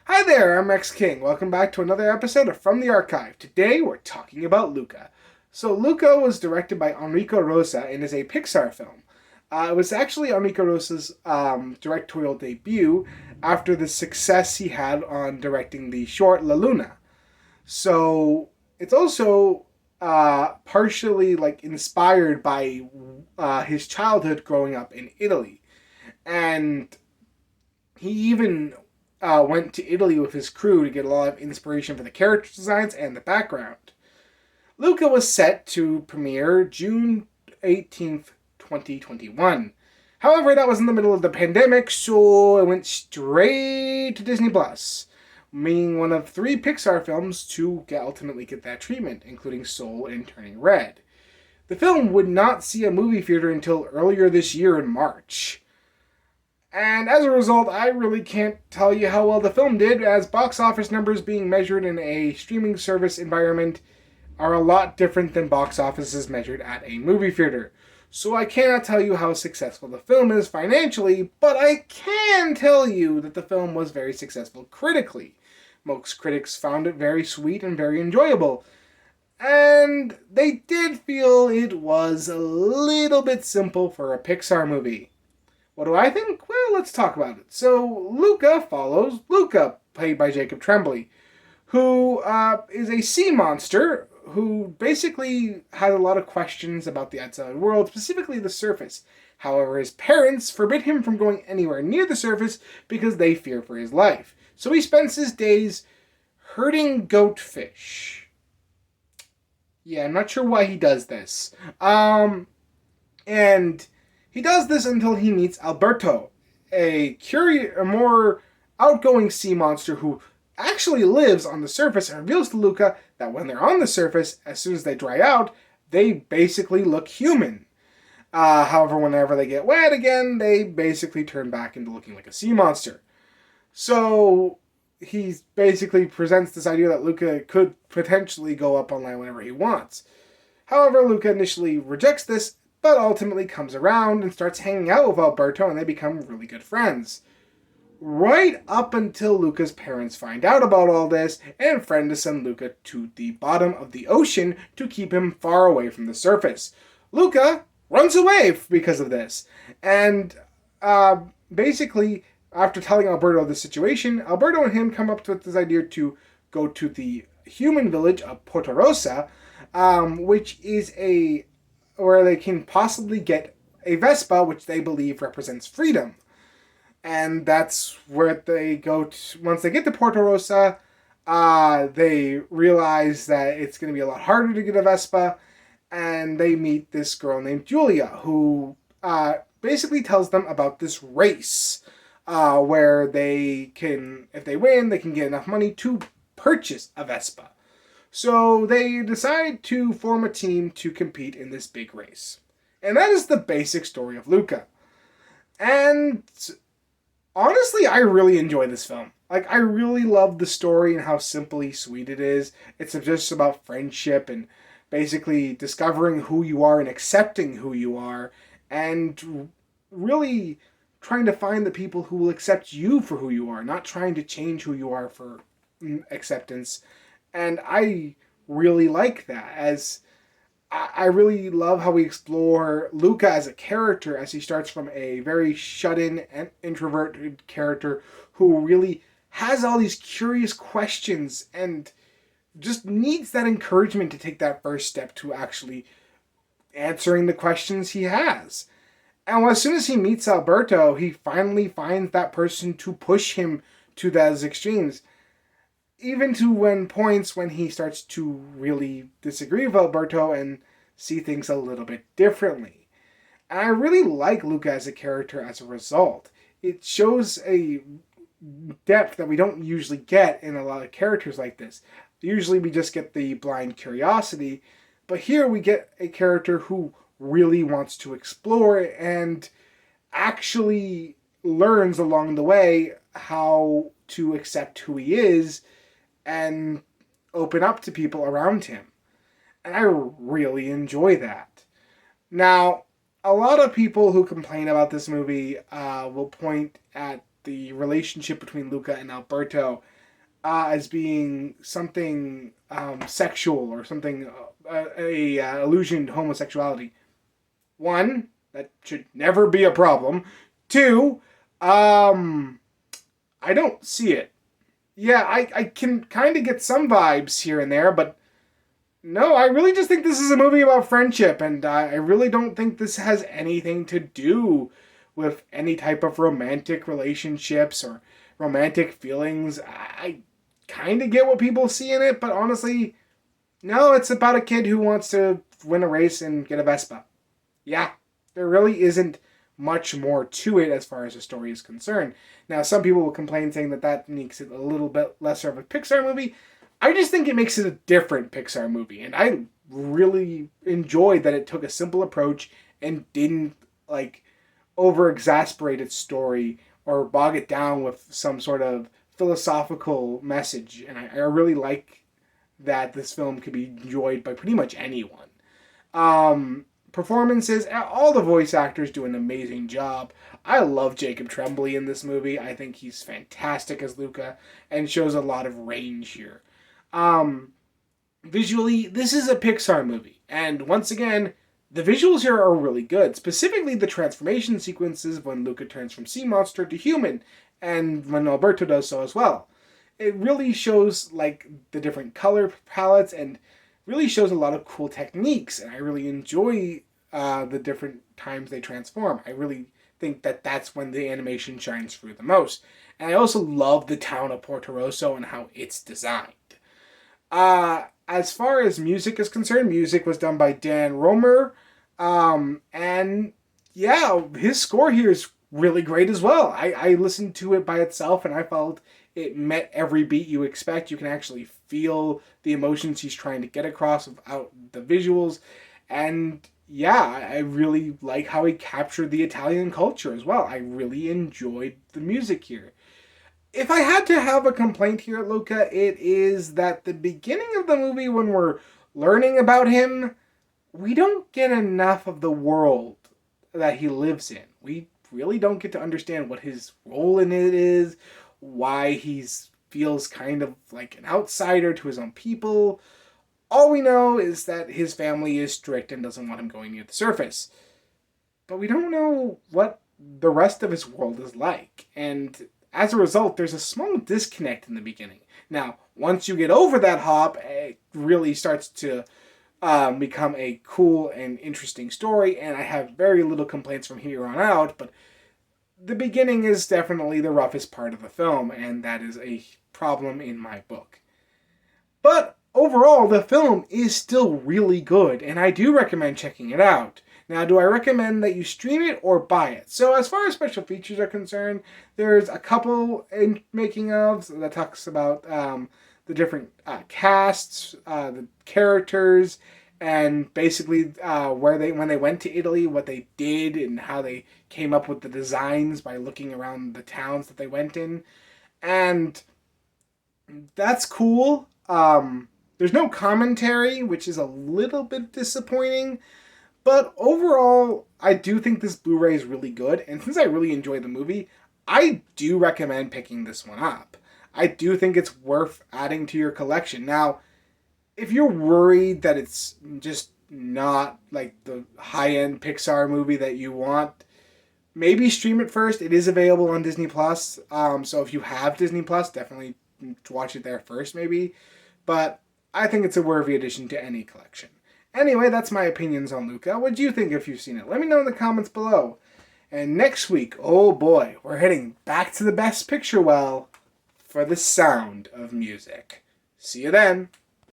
Hi there, I'm Rex King. Welcome back to another episode of From the Archive. Today we're talking about Luca. So, Luca was directed by Enrico Rosa and is a Pixar film. It was actually Enrico Rosa's directorial debut after the success he had on directing the short La Luna. So, it's also partially inspired by his childhood growing up in Italy. And he even went to Italy with his crew to get a lot of inspiration for the character designs and the background. Luca was set to premiere June 18th, 2021. However, that was in the middle of the pandemic, so it went straight to Disney Plus, being one of three Pixar films to ultimately get that treatment, including Soul and Turning Red. The film would not see a movie theater until earlier this year in March. And as a result, I really can't tell you how well the film did, as box office numbers being measured in a streaming service environment are a lot different than box offices measured at a movie theater. So I cannot tell you how successful the film is financially, but I can tell you that the film was very successful critically. Most critics found it very sweet and very enjoyable. And they did feel it was a little bit simple for a Pixar movie. What do I think? Well, let's talk about it. So, Luca follows Luca, played by Jacob Tremblay, who is a sea monster who basically has a lot of questions about the outside world, specifically the surface. However, his parents forbid him from going anywhere near the surface because they fear for his life. So he spends his days herding goatfish. Yeah, I'm not sure why he does this. And he does this until he meets Alberto, a more outgoing sea monster who actually lives on the surface and reveals to Luca that when they're on the surface, as soon as they dry out, they basically look human. However, whenever they get wet again, they basically turn back into looking like a sea monster. So he basically presents this idea that Luca could potentially go up on land whenever he wants. However, Luca initially rejects this, but ultimately comes around and starts hanging out with Alberto, and they become really good friends. Right up until Luca's parents find out about all this and threaten to send Luca to the bottom of the ocean to keep him far away from the surface. Luca runs away because of this, and basically, after telling Alberto the situation, Alberto and him come up with this idea to go to the human village of Porto Rosa, which is where they can possibly get a Vespa, which they believe represents freedom. And that's where they go to. Once they get to Porto Rosa, they realize that it's going to be a lot harder to get a Vespa, and they meet this girl named Julia, who basically tells them about this race, where they can, if they win, they can get enough money to purchase a Vespa. So they decide to form a team to compete in this big race. And that is the basic story of Luca. And honestly, I really enjoy this film. I really love the story and how simply sweet it is. It's just about friendship and basically discovering who you are and accepting who you are, and really trying to find the people who will accept you for who you are, not trying to change who you are for acceptance. And I really like that, as I really love how we explore Luca as a character, as he starts from a very shut-in and introverted character who really has all these curious questions and just needs that encouragement to take that first step to actually answering the questions he has. And as soon as he meets Alberto, he finally finds that person to push him to those extremes. Even to points when he starts to really disagree with Alberto and see things a little bit differently. And I really like Luca as a character as a result. It shows a depth that we don't usually get in a lot of characters like this. Usually we just get the blind curiosity, but here we get a character who really wants to explore and actually learns along the way how to accept who he is and open up to people around him. And I really enjoy that. Now, a lot of people who complain about this movie will point at the relationship between Luca and Alberto as being something sexual or something allusion to homosexuality. One, that should never be a problem. Two, I don't see it. Yeah, I can kind of get some vibes here and there, but no, I really just think this is a movie about friendship, and I really don't think this has anything to do with any type of romantic relationships or romantic feelings. I kind of get what people see in it, but honestly, no, it's about a kid who wants to win a race and get a Vespa. Yeah, there really isn't much more to it as far as the story is concerned. Now, some people will complain saying that that makes it a little bit lesser of a Pixar movie. I just think it makes it a different Pixar movie, and I really enjoyed that it took a simple approach and didn't like over exasperate its story or bog it down with some sort of philosophical message. And I really like that this film could be enjoyed by pretty much anyone. Performances, all the voice actors do an amazing job. I love Jacob Tremblay in this movie. I think he's fantastic as Luca and shows a lot of range here. Visually, this is a Pixar movie, and once again, the visuals here are really good. Specifically, the transformation sequences when Luca turns from sea monster to human, and when Alberto does so as well. It really shows like the different color palettes and really shows a lot of cool techniques, and I really enjoy the different times they transform. I really think that that's when the animation shines through the most. And I also love the town of Porto Rosso and how it's designed. As far as music is concerned, music was done by Dan Romer. And yeah, his score here is really great as well. I listened to it by itself and I felt it met every beat you expect. You can actually feel the emotions he's trying to get across without the visuals. And yeah, I really like how he captured the Italian culture as well. I really enjoyed the music here. If I had to have a complaint here at Luca, it is that the beginning of the movie, when we're learning about him, we don't get enough of the world that he lives in. We really don't get to understand what his role in it is, why he feels kind of like an outsider to his own people. All we know is that his family is strict and doesn't want him going near the surface. But we don't know what the rest of his world is like. And as a result, there's a small disconnect in the beginning. Now, once you get over that hop, it really starts to become a cool and interesting story, and I have very little complaints from here on out, but the beginning is definitely the roughest part of the film, and that is a problem in my book. But overall, the film is still really good, and I do recommend checking it out. Now, do I recommend that you stream it or buy it? So as far as special features are concerned, there's a couple in making ofs that talks about the different casts, the characters, and basically when they went to Italy, what they did and how they came up with the designs by looking around the towns that they went in. And that's cool. There's no commentary, which is a little bit disappointing. But overall, I do think this Blu-ray is really good. And since I really enjoy the movie, I do recommend picking this one up. I do think it's worth adding to your collection. Now, if you're worried that it's just not like the high-end Pixar movie that you want, maybe stream it first. It is available on Disney Plus. So if you have Disney Plus, definitely watch it there first, maybe. But I think it's a worthy addition to any collection. Anyway, that's my opinions on Luca. What do you think if you've seen it? Let me know in the comments below. And next week, oh boy, we're heading back to the Best Picture well for The Sound of Music. See you then.